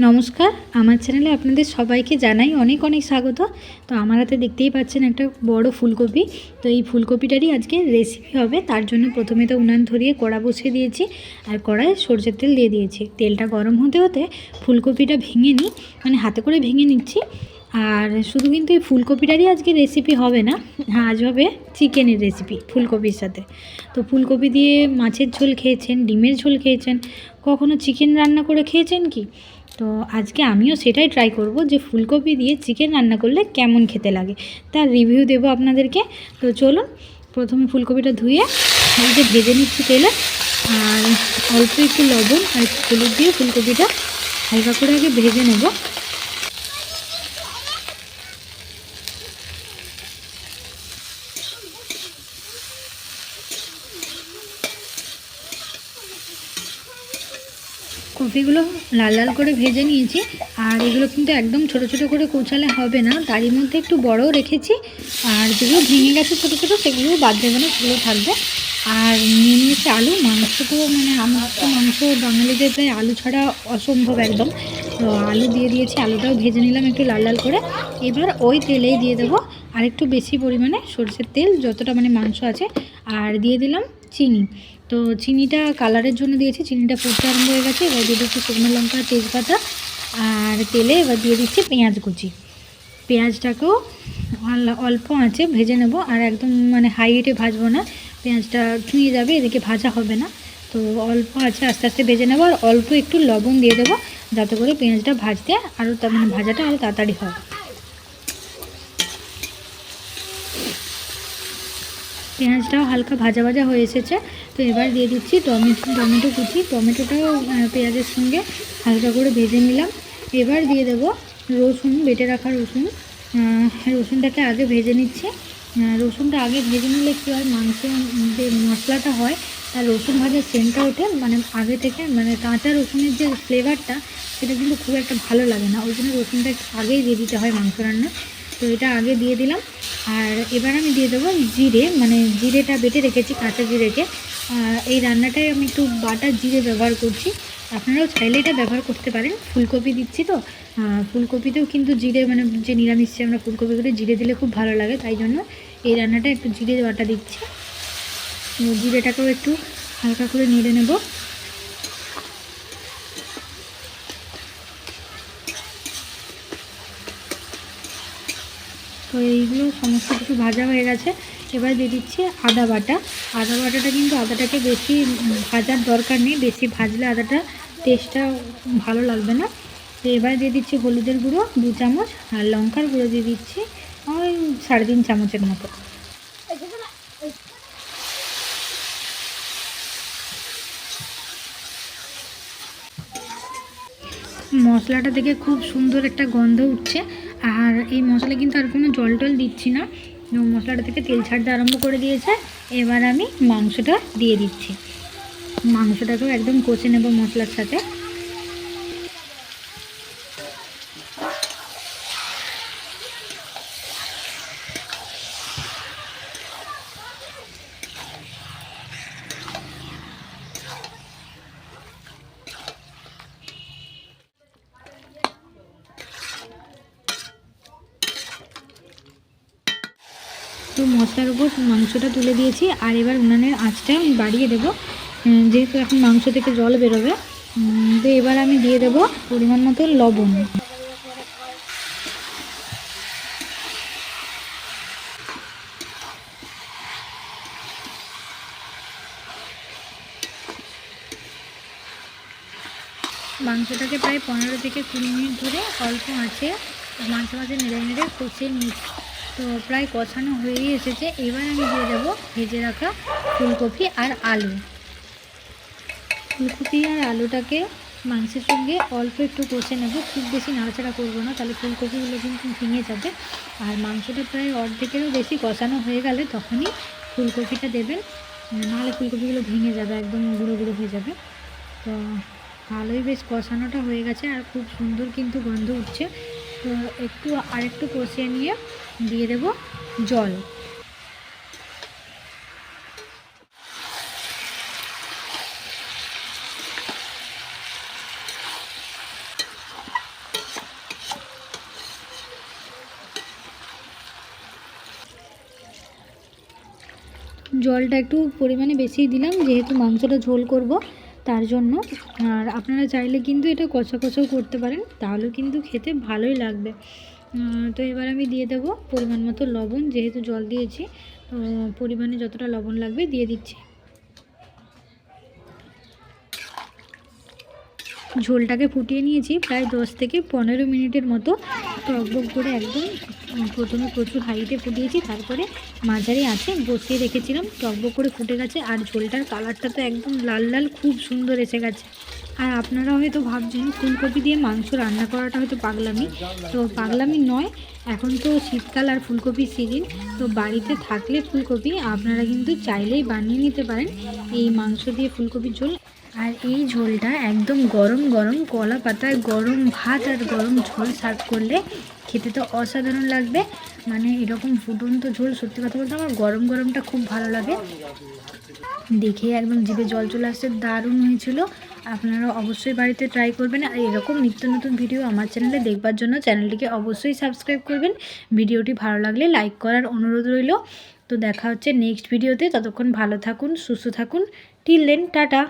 নমস্কার, আমার চ্যানেলে আপনাদের সবাইকে জানাই অনেক অনেক স্বাগত। তো আমার হাতে দেখতেই পাচ্ছেন একটা বড় ফুলকপি। তো এই ফুলকপিটারই আজকে রেসিপি হবে। তার জন্য প্রথমে তো উনান ধরিয়ে কড়া বসিয়ে দিয়েছি আর কড়ায় সরষের তেল দিয়ে দিয়েছি। তেলটা গরম হতে হতে ফুলকপিটা ভেঙে নিই, মানে হাতে করে ভেঙে নিচ্ছি। আর শুধু কিন্তু এই ফুলকপিটারই আজকে রেসিপি হবে না, আজ হবে চিকেনের রেসিপি ফুলকপির সাথে। তো ফুলকপি দিয়ে মাছের ঝোল খেয়েছেন, ডিমের ঝোল খেয়েছেন, কখনো চিকেন রান্না করে খেয়েছেন কি? তো আজকে আমিও সেটাই ট্রাই করব যে ফুলকপি দিয়ে চিকেন রান্না করলে কেমন খেতে লাগে, তার রিভিউ দেবো আপনাদেরকে। তো চলুন, প্রথমে ফুলকপিটা ধুয়ে এই যে ভেজে নিচ্ছি তেলে, আর অল্প একটু লবণ আর একটু হলুদ দিয়ে ফুলকপিটা হালকা করে আগে ভেজে নেব। কপিগুলো লাল লাল করে ভেজে নিয়েছি, আর এগুলো কিন্তু একদম ছোট ছোট করে কুচালে হবে না, তারই মধ্যে একটু বড়ও রেখেছি। আর যেগুলো ভেঙে গেছে ছোটো ছোটো সেগুলো বাদ দেবে না, সেগুলো থাকবে। আর নিয়ে নিয়েছি আলু। মাংস তো মানে আমার তো মাংস বাঙালিদের প্রায় আলু ছাড়া অসম্ভব একদম। তো আলু দিয়ে দিয়েছি, আলুটাও ভেজে নিলাম একটু লাল লাল করে। এবার ওই তেলেই দিয়ে দেবো আর একটু বেশি পরিমাণে সরষের তেল, যতটা মানে মাংস আছে। আর দিয়ে দিলাম চিনি। তো চিনিটা কালারের জন্য দিয়েছি, চিনিটা ফুটতে আরম্ভ হয়ে গেছে। এবার দিয়ে দিচ্ছি শুকনো লঙ্কা, তেজপাতা আর তেলে এবার দিয়ে দিচ্ছি পেঁয়াজ কুচি। পেঁয়াজটাকেও অল্প আঁচে ভেজে নেব, আর একদম মানে হাই হিটে ভাজবো না, পেঁয়াজটা ছুঁয়ে যাবে, এদিকে ভাজা হবে না। তো অল্প আছে আস্তে আস্তে ভেজে নেবো, আর অল্প একটু লবণ দিয়ে দেবো যাতে করে পেঁয়াজটা ভাজতে আরও মানে ভাজাটা আরও তাড়াতাড়ি হয়। পেঁয়াজটাও হালকা ভাজা ভাজা হয়ে এসেছে। তো এবার দিয়ে দিচ্ছি টমেটো কুচি। টমেটোটাও পেঁয়াজের সঙ্গে হালকা করে ভেজে নিলাম। এবার দিয়ে দেবো রসুন, বেটে রাখা রসুন। রসুনটাকে আগে ভেজে নিচ্ছি। রসুনটা আগে ভেজে নিলে কী হয়, মাংসের যে মশলাটা হয় তার রসুন ভাজার সেন্টটা ওঠে, মানে আগে থেকে মানে কাঁচা রসুনের যে ফ্লেভারটা সেটা কিন্তু খুব একটা ভালো লাগে না, ওই জন্য রসুনটা একটু আগেই দিয়ে দিতে হয় মাংস রান্না। তো এটা আগে দিয়ে দিলাম। আর এবার আমি দিয়ে দেবো জিরে, মানে জিরেটা বেটে রেখেছি, কাঁচা জিরেকে। এই রান্নাটায় আমি একটু বাটা জিরে ব্যবহার করছি, আপনারাও চাইলে এটা ব্যবহার করতে পারেন। ফুলকপি দিচ্ছি তো, ফুলকপিতেও কিন্তু জিরে, মানে যে নিরামিষে আমরা ফুলকপি করে জিরে দিলে খুব ভালো লাগে, তাই জন্য এই রান্নাটা একটু জিরে বাটা দিচ্ছি। জিরেটাকেও একটু হালকা করে নেড়ে নেব। তো এইগুলো সমস্ত কিছু ভাজা হয়ে গেছে। এবার দিয়ে দিচ্ছি আদা বাটা। আদা বাটাটা কিন্তু আদাটাকে বেশি ভাজার দরকার নেই, বেশি ভাজলে আদাটা টেস্টটা ভালো লাগবে না। তো এবার দিয়ে দিচ্ছি হলুদের গুঁড়ো 2 চামচ, আর লঙ্কার গুঁড়ো দিয়ে দিচ্ছি ওই 3.5 চামচের মতো। মশলাটা থেকে খুব সুন্দর একটা গন্ধ উঠছে, আর এই মশলা কিন্তু আর কোনো জল টল দিচ্ছি না, মশলাটা থেকে তেল ছাড়তে আরম্ভ করে দিয়েছে। এবার আমি মাংসটা দিয়ে দিচ্ছি, মাংসটাকেও একদম কষে নেব মশলার সাথে। তো মশলার উপর মাংসটা তুলে দিয়েছি, আর এবার উনানের আঁচটা আমি বাড়িয়ে দেবো, যেহেতু এখন মাংস থেকে জল বেরোবে। তো এবার আমি দিয়ে দেবো পরিমাণ মতো লবণ। মাংসটাকে প্রায় 15 থেকে 20 মিনিট ধরে অল্প আঁচে মাঝে মাঝে নেড়ে নেড়ে কষিয়ে নিচ্ছি। তো প্রায় কষানো হয়েই এসেছে। এবার আমি দিয়ে দেবো ভেজে রাখা ফুলকপি আর আলু। ফুলকপি আর আলুটাকে মাংসের সঙ্গে অল্প একটু কষে নেব, খুব বেশি নাড়াচাড়া করবো না, তাহলে ফুলকপিগুলো কিন্তু ভেঙে যাবে। আর মাংসটা প্রায় অর্ধেকেরও বেশি কষানো হয়ে গেলে তখনই ফুলকপিটা দেবেন, নাহলে ফুলকপিগুলো ভেঙে যাবে, একদম গুঁড়ো গুঁড়ো হয়ে যাবে। তো ভালোই বেশ কষানোটা হয়ে গেছে, আর খুব সুন্দর কিন্তু গন্ধ উঠছে। তো আরেকটু কষিয়ে নিয়ে দিয়ে দেব জল। জলটা একটু পরিমাণে বেশি দিলাম, যেহেতু মাংসটা ঝোল করব তার জন্য। আর আপনারা চাইলে কিন্তু এটা কষা কষাও করতে পারেন, তাহলেও কিন্তু খেতে ভালোই লাগবে। তো এবার আমি দিয়ে দেবো পরিমাণ মতো লবণ, যেহেতু জল দিয়েছি তো পরিমাণে যতটা লবণ লাগবে দিয়ে দিচ্ছি। ঝোলটাকে ফুটিয়ে নিয়েছি প্রায় 10 থেকে 15 মিনিটের মতো। টকবক করে একদম প্রথমে প্রচুর হাইটে ফুটিয়েছি, তারপরে মাঝারি আঁচে বসিয়ে রেখেছিলাম। টকবক করে ফুটে গেছে আর ঝোলটার কালারটা তো একদম লাল লাল খুব সুন্দর এসে গেছে। আর আপনারা হয়তো ভাবছেন ফুলকপি দিয়ে মাংস রান্না করাটা হয়তো পাগলামি, তো পাগলামি নয়। এখন তো শীতকাল আর ফুলকপির সিজন, তো বাড়িতে থাকলে ফুলকপি আপনারা কিন্তু চাইলেই বানিয়ে নিতে পারেন এই মাংস দিয়ে ফুলকপির ঝোল। আর এই ঝোলটা একদম গরম গরম কলা পাতায় গরম ভাত আর গরম ঝোল সার্ভ করলে খেতে তো অসাধারণ লাগবে। মানে এরকম ফুটন্ত ঝোল সত্যি কথা বলতে আমার গরম গরমটা খুব ভালো লাগে। দেখে একদম জিভে জল চলে আসছে, দারুণ হয়েছিল। আপনারা অবশ্যই বাড়িতে ট্রাই করবেন। আর এরকম নিত্য নতুন ভিডিও আমার চ্যানেলে দেখবার জন্য চ্যানেলটিকে অবশ্যই সাবস্ক্রাইব করবেন। ভিডিওটি ভালো লাগলে লাইক করার অনুরোধ রইল। তো দেখা হচ্ছে নেক্সট ভিডিওতে, ততক্ষণ ভালো থাকুন, সুস্থ থাকুন। Till then, tata.